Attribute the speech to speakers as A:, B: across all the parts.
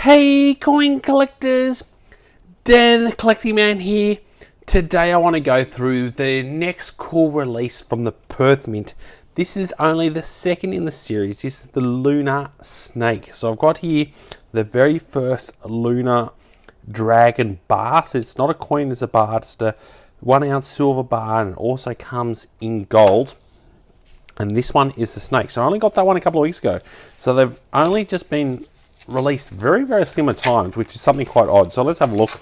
A: Hey coin collectors, Dan the Collecting Man here. Today I want to go through the next cool release from the perthmint. This is only the second in the series. This is the Lunar snake. So I've got here the very first Lunar dragon bar. So it's not a coin, it's a bar. It's a 1 ounce silver bar, and it also comes in gold. And this one is the snake. So I only got that one a couple of weeks ago. So they've only just been released very, very similar times, which is something quite odd. So let's have a look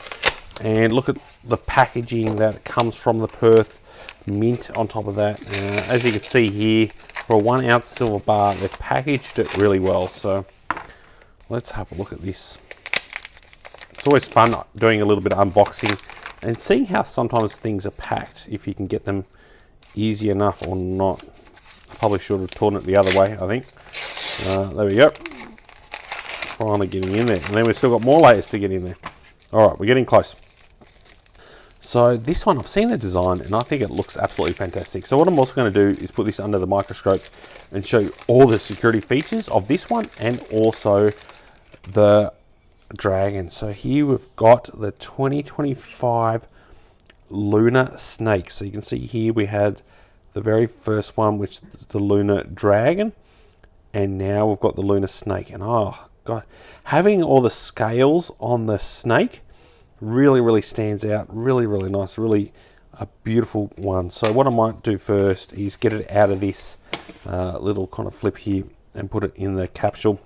A: and look at the packaging that comes from the Perth mint on top of that. As you can see here, for a 1 ounce silver bar, they've packaged it really well. So let's have a look at this. It's always fun doing a little bit of unboxing and seeing how sometimes things are packed, if you can get them easy enough or not. I probably should have torn it the other way, I think. There we go. Finally getting in there, and then we've still got more layers to get in there. All right, we're getting close. So this one, I've seen the design and I think it looks absolutely fantastic. So what I'm also going to do is put this under the microscope and show you all the security features of this one and also the dragon. So here we've got the 2025 Lunar snake. So you can see here we had the very first one, which is the Lunar dragon, and now we've got the Lunar snake. And oh God, having all the scales on the snake really stands out. Really nice, really a beautiful one. So what I might do first is get it out of this little kind of flip here and put it in the capsule.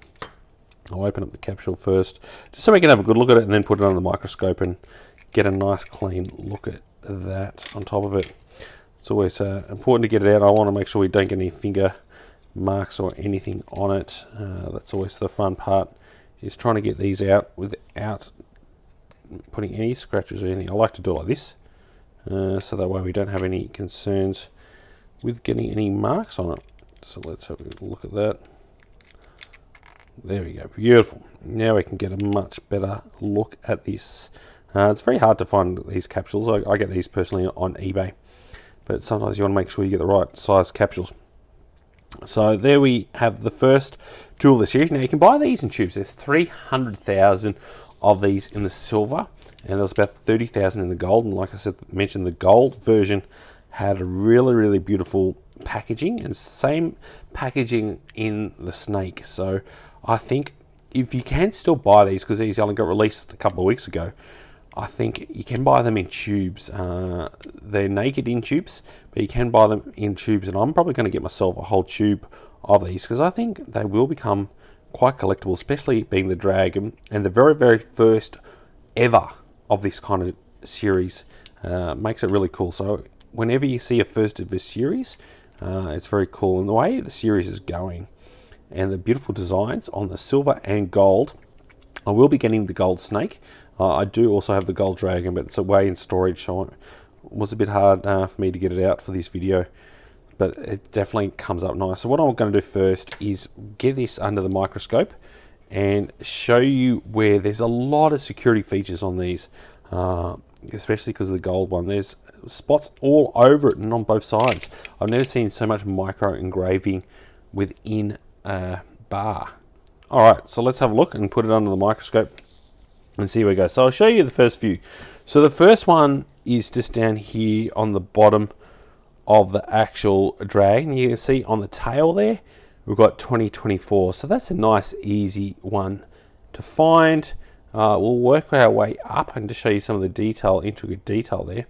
A: I'll open up the capsule first, just so we can have a good look at it, and then put it under the microscope and get a nice clean look at that on top of it. It's always important to get it out. I want to make sure we don't get any finger marks or anything on it. That's always the fun part, is trying to get these out without putting any scratches or anything. I like to do it like this, so that way we don't have any concerns with getting any marks on it. So let's have a look at that. There we go, beautiful. Now we can get a much better look at this. It's very hard to find these capsules. I get these personally on eBay, but sometimes you want to make sure you get the right size capsules. So there we have the first two of the series. Now you can buy these in tubes. There's 300,000 of these in the silver, and there's about 30,000 in the gold. And like I said, mentioned the gold version had a really beautiful packaging, and same packaging in the snake. So I think if you can still buy these, because these only got released a couple of weeks ago, I think you can buy them in tubes. They're naked in tubes, but you can buy them in tubes, and I'm probably going to get myself a whole tube of these, because I think they will become quite collectible, especially being the dragon and the very first ever of this kind of series. Makes it really cool. So whenever you see a first of this series, it's very cool. And the way the series is going and the beautiful designs on the silver and gold, I will be getting the gold snake. I do also have the gold dragon, but it's away in storage, so it was a bit hard for me to get it out for this video, but it definitely comes up nice. So what I'm going to do first is get this under the microscope and show you where there's a lot of security features on these, especially because of the gold one. There's spots all over it and on both sides. I've never seen so much micro engraving within a bar. Alright, so let's have a look and put it under the microscope and see where we go. So I'll show you the first few. So the first one is just down here on the bottom of the actual dragon. You can see on the tail there, we've got 2024. So that's a nice, easy one to find. We'll work our way up and just show you some of the detail, intricate detail there.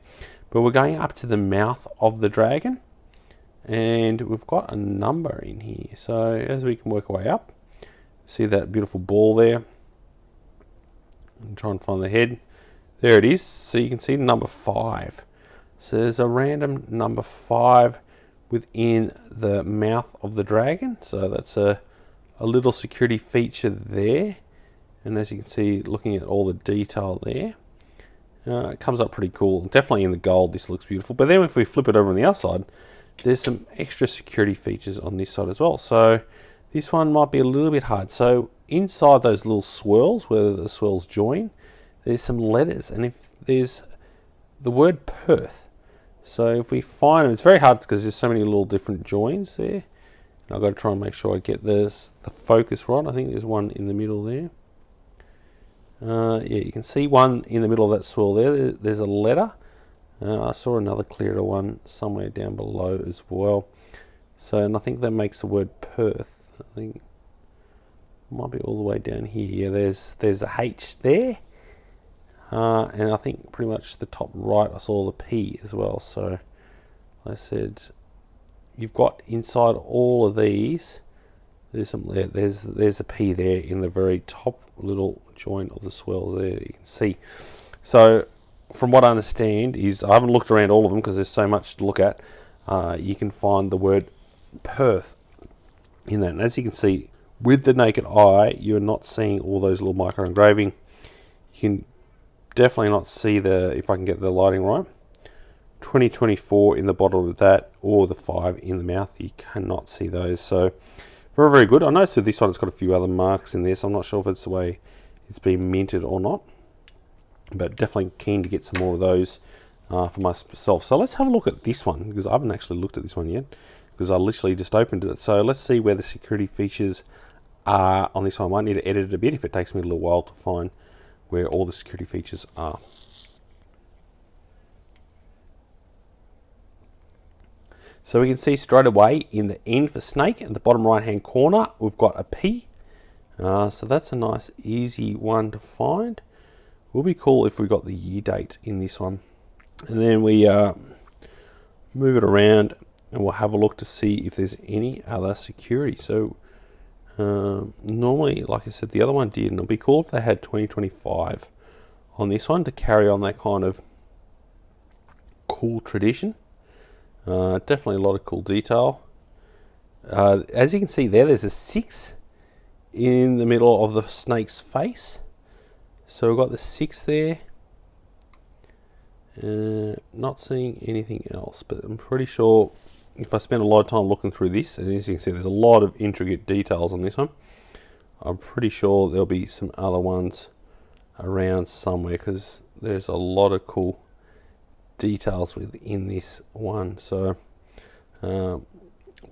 A: But we're going up to the mouth of the dragon, and we've got a number in here. So as we can work our way up, see that beautiful ball there. And try and find the head. There it is. So you can see number 5. So there's a random number 5 within the mouth of the dragon. So that's a little security feature there. And as you can see, looking at all the detail there, it comes up pretty cool. Definitely in the gold, this looks beautiful. But then if we flip it over on the outside, there's some extra security features on this side as well. So this one might be a little bit hard. So inside those little swirls, where the swirls join, there's some letters, and if there's the word Perth. So if we find them, it's very hard because there's so many little different joins there. And I've got to try and make sure I get the focus right. I think there's one in the middle there. Yeah, you can see one in the middle of that swirl there. There's a letter. I saw another clearer one somewhere down below as well. So, and I think that makes the word Perth. I think it might be all the way down here. Yeah, there's a H there. And I think pretty much the top right I saw the P as well. So like I said, you've got inside all of these, there's a P there in the very top little joint of the swirl there, you can see. So from what I understand is, I haven't looked around all of them because there's so much to look at, you can find the word Perth in that. And as you can see, with the naked eye, you're not seeing all those little micro engraving. You can definitely not see if I can get the lighting right, 2024 in the bottom of that, or the 5 in the mouth. You cannot see those. So very, very good. I noticed with this one it's got a few other marks in there, so I'm not sure if it's the way it's been minted or not, but definitely keen to get some more of those for myself. So let's have a look at this one, because I haven't actually looked at this one yet, because I literally just opened it. So let's see where the security features are on this one. I might need to edit it a bit if it takes me a little while to find where all the security features are. So we can see straight away in the end for snake, at the bottom right hand corner, we've got a P. So that's a nice easy one to find. Will be cool if we got the year date in this one. And then we move it around and we'll have a look to see if there's any other security. So normally, like I said, the other one did, and it'll be cool if they had 2025 on this one to carry on that kind of cool tradition. Definitely a lot of cool detail. As you can see there's a 6 in the middle of the snake's face. So we've got the 6 there. Not seeing anything else, but I'm pretty sure if I spend a lot of time looking through this, and as you can see there's a lot of intricate details on this one, I'm pretty sure there'll be some other ones around somewhere, because there's a lot of cool details within this one. So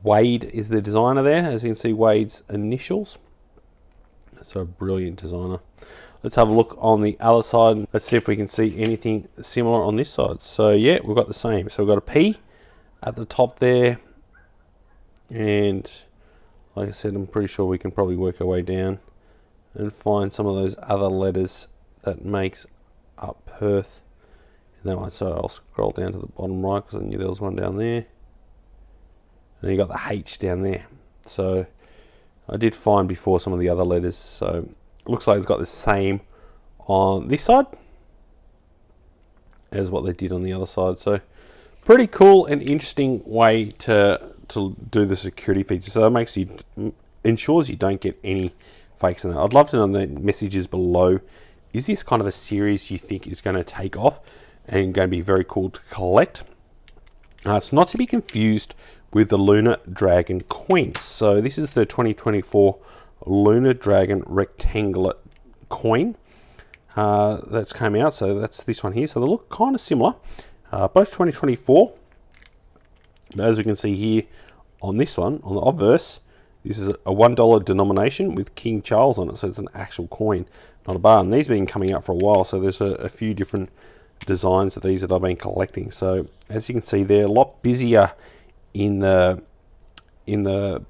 A: Wade is the designer there. As you can see, Wade's initials. So a brilliant designer. Let's have a look on the other side. Let's see if we can see anything similar on this side. So yeah, we've got the same. So we've got a P at the top there, and like I said, I'm pretty sure we can probably work our way down and find some of those other letters that makes up Perth in that one. So I'll scroll down to the bottom right, because I knew there was one down there, and you got the H down there. So I did find before some of the other letters. So it looks like it's got the same on this side as what they did on the other side. So pretty cool and interesting way to do the security feature. So that makes you, ensures you don't get any fakes in that. I'd love to know in the messages below, is this kind of a series you think is going to take off and going to be very cool to collect? It's not to be confused with the Lunar Dragon coins. So this is the 2024 Lunar Dragon rectangular coin that's come out. So that's this one here. So they look kind of similar. Both 2024, but as we can see here on this one, on the obverse, this is a $1 denomination with King Charles on it, so it's an actual coin, not a bar. And these have been coming out for a while, so there's a few different designs of these that I've been collecting. So as you can see, they're a lot busier in the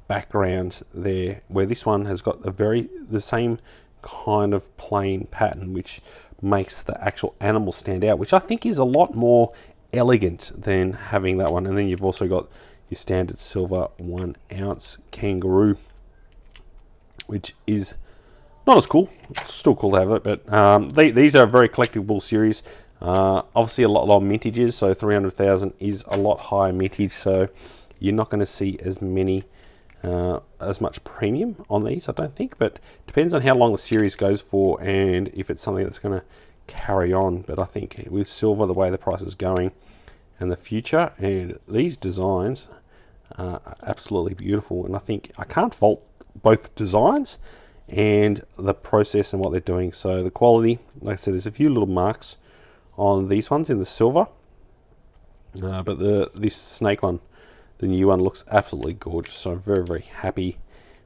A: background there, where this one has got the same kind of plain pattern, which makes the actual animal stand out, which I think is a lot more elegant than having that one. And then you've also got your standard silver 1 ounce kangaroo, which is not as cool. It's still cool to have it, but these are a very collectible series. Obviously a lot of mintages, so 300,000 is a lot higher mintage, so you're not going to see as many as much premium on these, I don't think, but depends on how long the series goes for and if it's something that's going to carry on. But I think with silver, the way the price is going and the future, and these designs are absolutely beautiful, and I think I can't fault both designs and the process and what they're doing. So the quality, like I said, there's a few little marks on these ones in the silver, but this snake one, the new one, looks absolutely gorgeous. So I'm very, very happy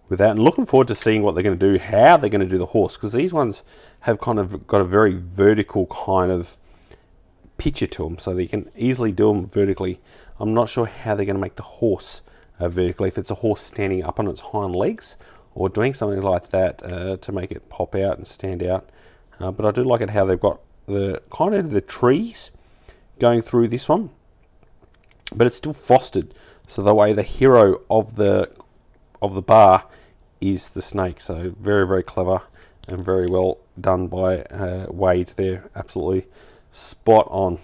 A: with that, and looking forward to seeing what they're going to do, how they're going to do the horse, because these ones have kind of got a very vertical kind of picture to them, so they can easily do them vertically. I'm not sure how they're going to make the horse vertically, if it's a horse standing up on its hind legs or doing something like that to make it pop out and stand out. But I do like it how they've got the kind of the trees going through this one, but it's still frosted, so the way the hero of the bar is the snake. So very, very clever and very well done by Wade there. Absolutely spot on.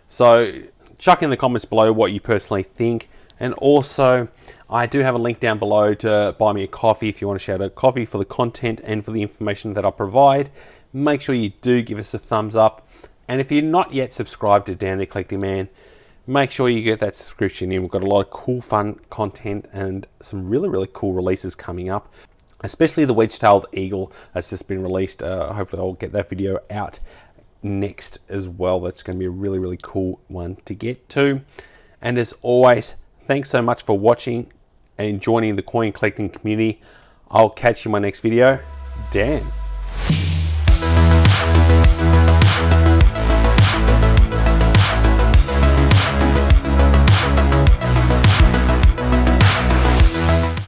A: So chuck in the comments below what you personally think, and also I do have a link down below to buy me a coffee if you want to shout out coffee for the content and for the information that I provide. Make sure you do give us a thumbs up, and if you're not yet subscribed to Down There Collecting Man, make sure you get that subscription in. We've got a lot of cool, fun content and some really, really cool releases coming up, especially the wedge-tailed eagle that's just been released. Hopefully I'll get that video out next as well. That's going to be a really, really cool one to get to. And as always, thanks so much for watching and joining the coin collecting community. I'll catch you in my next video. Dan.